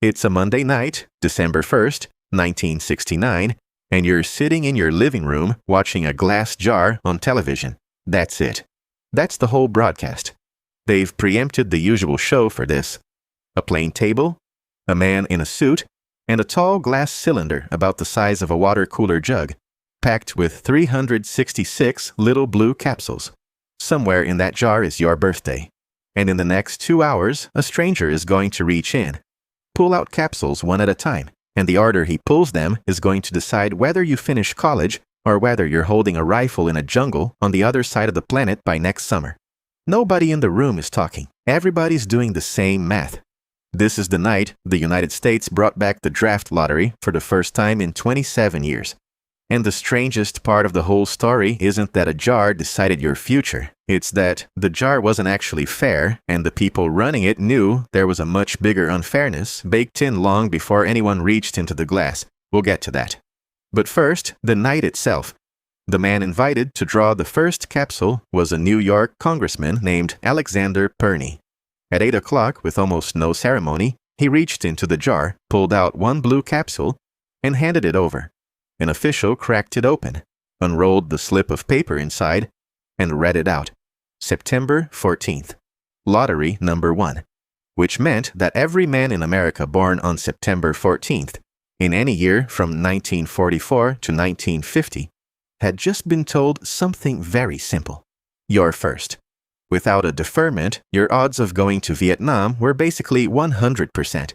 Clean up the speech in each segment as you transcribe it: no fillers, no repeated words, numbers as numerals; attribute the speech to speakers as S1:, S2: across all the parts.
S1: It's a Monday night, December 1st, 1969, and you're sitting in your living room watching a glass jar on television. That's it. That's the whole broadcast. They've preempted the usual show for this. A plain table, a man in a suit, and a tall glass cylinder about the size of a water cooler jug, packed with 366 little blue capsules. Somewhere in that jar is your birthday. And in the next 2 hours, a stranger is going to reach in, pull out capsules one at a time, and the order he pulls them is going to decide whether you finish college or whether you're holding a rifle in a jungle on the other side of the planet by next summer. Nobody in the room is talking. Everybody's doing the same math. This is the night the United States brought back the draft lottery for the first time in 27 years. And the strangest part of the whole story isn't that a jar decided your future. It's that the jar wasn't actually fair, and the people running it knew there was a much bigger unfairness baked in long before anyone reached into the glass. We'll get to that. But first, the night itself. The man invited to draw the first capsule was a New York congressman named Alexander Perny. At 8 o'clock, with almost no ceremony, he reached into the jar, pulled out one blue capsule, and handed it over. An official cracked it open, unrolled the slip of paper inside, and read it out. September 14th. Lottery number 1. Which meant that every man in America born on September 14th, in any year from 1944 to 1950, had just been told something very simple. You're first. Without a deferment, your odds of going to Vietnam were basically 100%.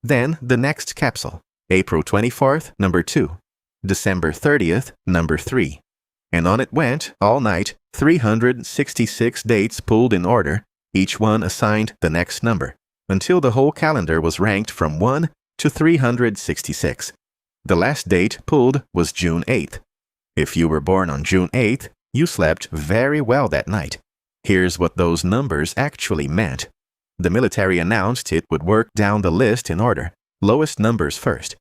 S1: Then the next capsule, April 24th, number 2. December 30th, number 3. And on it went, all night, 366 dates pulled in order, each one assigned the next number, until the whole calendar was ranked from 1 to 366. The last date pulled was June 8th. If you were born on June 8th, you slept very well that night. Here's what those numbers actually meant. The military announced it would work down the list in order, lowest numbers first.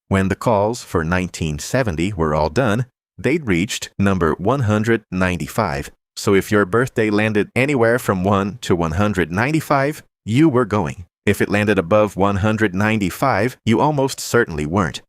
S1: When the calls for 1970 were all done, they'd reached number 195. So if your birthday landed anywhere from 1 to 195, you were going. If it landed above 195, you almost certainly weren't.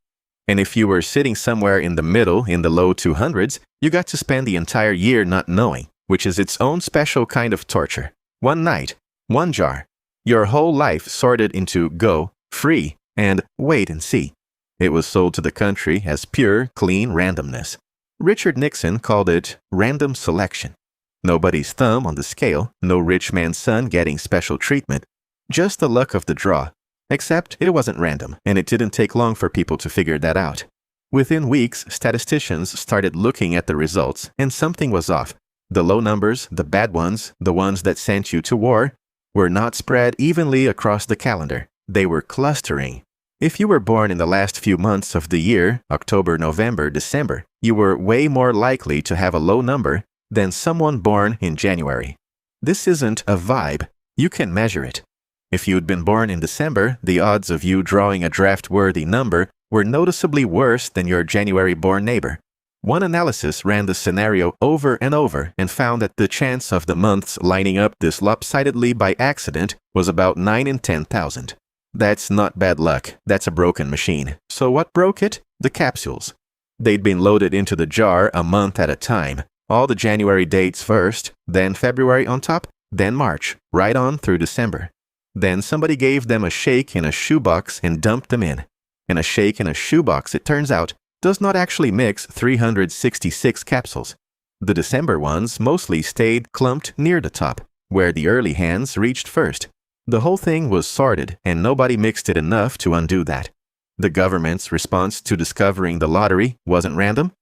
S1: And if you were sitting somewhere in the middle in the low 200s, you got to spend the entire year not knowing, which is its own special kind of torture. One night, one jar. Your whole life sorted into go, free, and wait and see. It was sold to the country as pure, clean randomness. Richard Nixon called it random selection. Nobody's thumb on the scale, no rich man's son getting special treatment. Just the luck of the draw. Except it wasn't random, and it didn't take long for people to figure that out. Within weeks, statisticians started looking at the results, and something was off. The low numbers, the bad ones, the ones that sent you to war, were not spread evenly across the calendar. They were clustering. If you were born in the last few months of the year, October, November, December, you were way more likely to have a low number than someone born in January. This isn't a vibe. You can measure it. If you'd been born in December, the odds of you drawing a draft-worthy number were noticeably worse than your January-born neighbor. One analysis ran the scenario over and over and found that the chance of the months lining up this lopsidedly by accident was about 9 in 10,000. That's not bad luck. That's a broken machine. So what broke it? The capsules. They'd been loaded into the jar a month at a time. All the January dates first, then February on top, then March, right on through December. Then somebody gave them a shake in a shoebox and dumped them in. And a shake in a shoebox, it turns out, does not actually mix 366 capsules. The December ones mostly stayed clumped near the top, where the early hands reached first. The whole thing was sorted, and nobody mixed it enough to undo that. The government's response to discovering the lottery wasn't random.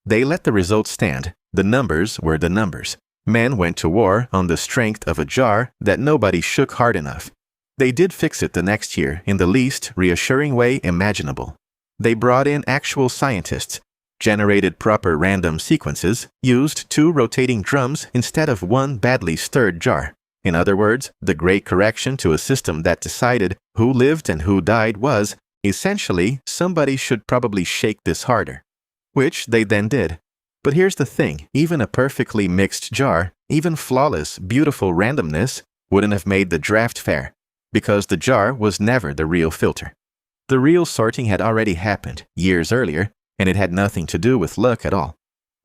S1: They let the results stand. The numbers were the numbers. Men went to war on the strength of a jar that nobody shook hard enough. They did fix it the next year in the least reassuring way imaginable. They brought in actual scientists, generated proper random sequences, used 2 rotating drums instead of 1 badly stirred jar. In other words, the great correction to a system that decided who lived and who died was, essentially, somebody should probably shake this harder. Which they then did. But here's the thing, even a perfectly mixed jar, even flawless, beautiful randomness, wouldn't have made the draft fair, because the jar was never the real filter. The real sorting had already happened years earlier, and it had nothing to do with luck at all.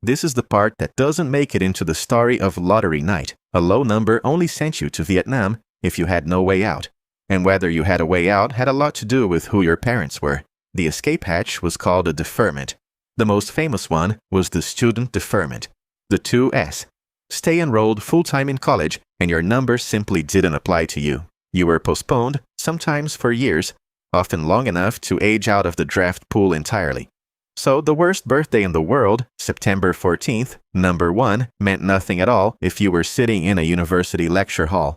S1: This is the part that doesn't make it into the story of Lottery Night. A low number only sent you to Vietnam if you had no way out. And whether you had a way out had a lot to do with who your parents were. The escape hatch was called a deferment. The most famous one was the student deferment, the 2S. Stay enrolled full-time in college and your number simply didn't apply to you. You were postponed, sometimes for years, often long enough to age out of the draft pool entirely. So the worst birthday in the world, September 14th, number 1, meant nothing at all if you were sitting in a university lecture hall.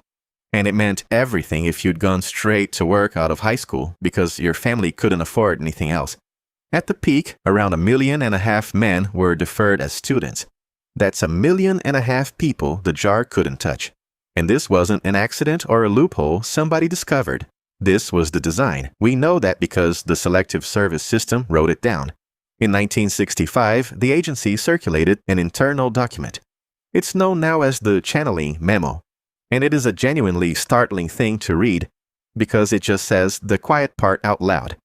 S1: And it meant everything if you'd gone straight to work out of high school because your family couldn't afford anything else. At the peak, around 1.5 million men were deferred as students. That's 1.5 million people the jar couldn't touch. And this wasn't an accident or a loophole somebody discovered. This was the design. We know that because the Selective Service System wrote it down. In 1965, the agency circulated an internal document. It's known now as the Channeling Memo. And it is a genuinely startling thing to read because it just says the quiet part out loud.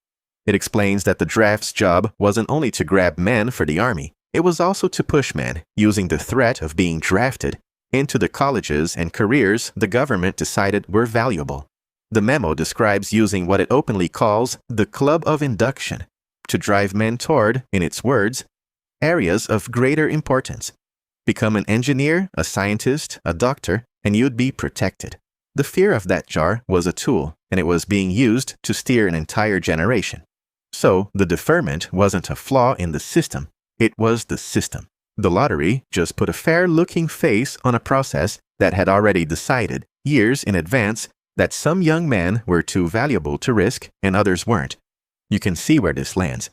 S1: It explains that the draft's job wasn't only to grab men for the army, it was also to push men, using the threat of being drafted, into the colleges and careers the government decided were valuable. The memo describes using what it openly calls the club of induction to drive men toward, in its words, areas of greater importance. Become an engineer, a scientist, a doctor, and you'd be protected. The fear of that jar was a tool, and it was being used to steer an entire generation. So, the deferment wasn't a flaw in the system, it was the system. The lottery just put a fair-looking face on a process that had already decided, years in advance, that some young men were too valuable to risk and others weren't. You can see where this lands.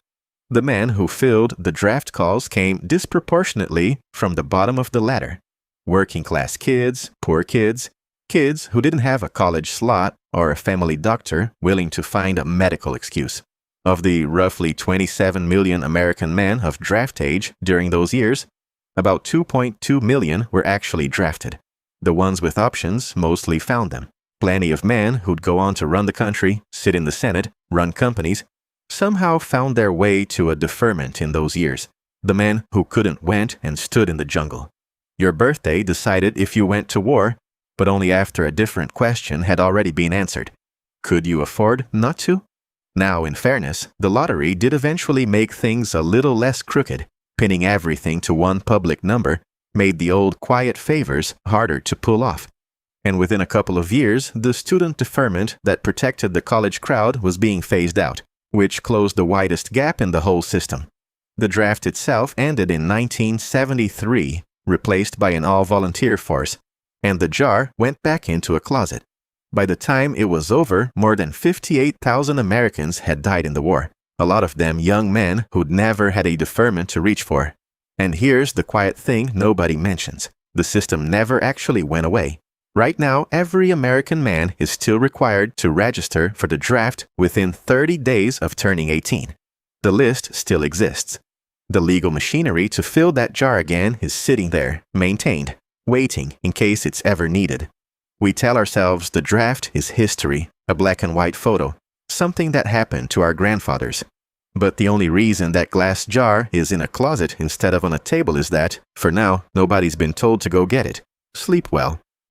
S1: The men who filled the draft calls came disproportionately from the bottom of the ladder. Working-class kids, poor kids, kids who didn't have a college slot or a family doctor willing to find a medical excuse. Of the roughly 27 million American men of draft age during those years, about 2.2 million were actually drafted. The ones with options mostly found them. Plenty of men who'd go on to run the country, sit in the Senate, run companies, somehow found their way to a deferment in those years. The men who couldn't went and stood in the jungle. Your birthday decided if you went to war, but only after a different question had already been answered. Could you afford not to? Now, in fairness, the lottery did eventually make things a little less crooked. Pinning everything to one public number made the old quiet favors harder to pull off. And within a couple of years, the student deferment that protected the college crowd was being phased out, which closed the widest gap in the whole system. The draft itself ended in 1973, replaced by an all-volunteer force, and the jar went back into a closet. By the time it was over, more than 58,000 Americans had died in the war, a lot of them young men who'd never had a deferment to reach for. And here's the quiet thing nobody mentions. The system never actually went away. Right now, every American man is still required to register for the draft within 30 days of turning 18. The list still exists. The legal machinery to fill that jar again is sitting there, maintained, waiting in case it's ever needed. We tell ourselves the draft is history, a black and white photo, something that happened to our grandfathers. But the only reason that glass jar is in a closet instead of on a table is that, for now, nobody's been told to go get it. Sleep well.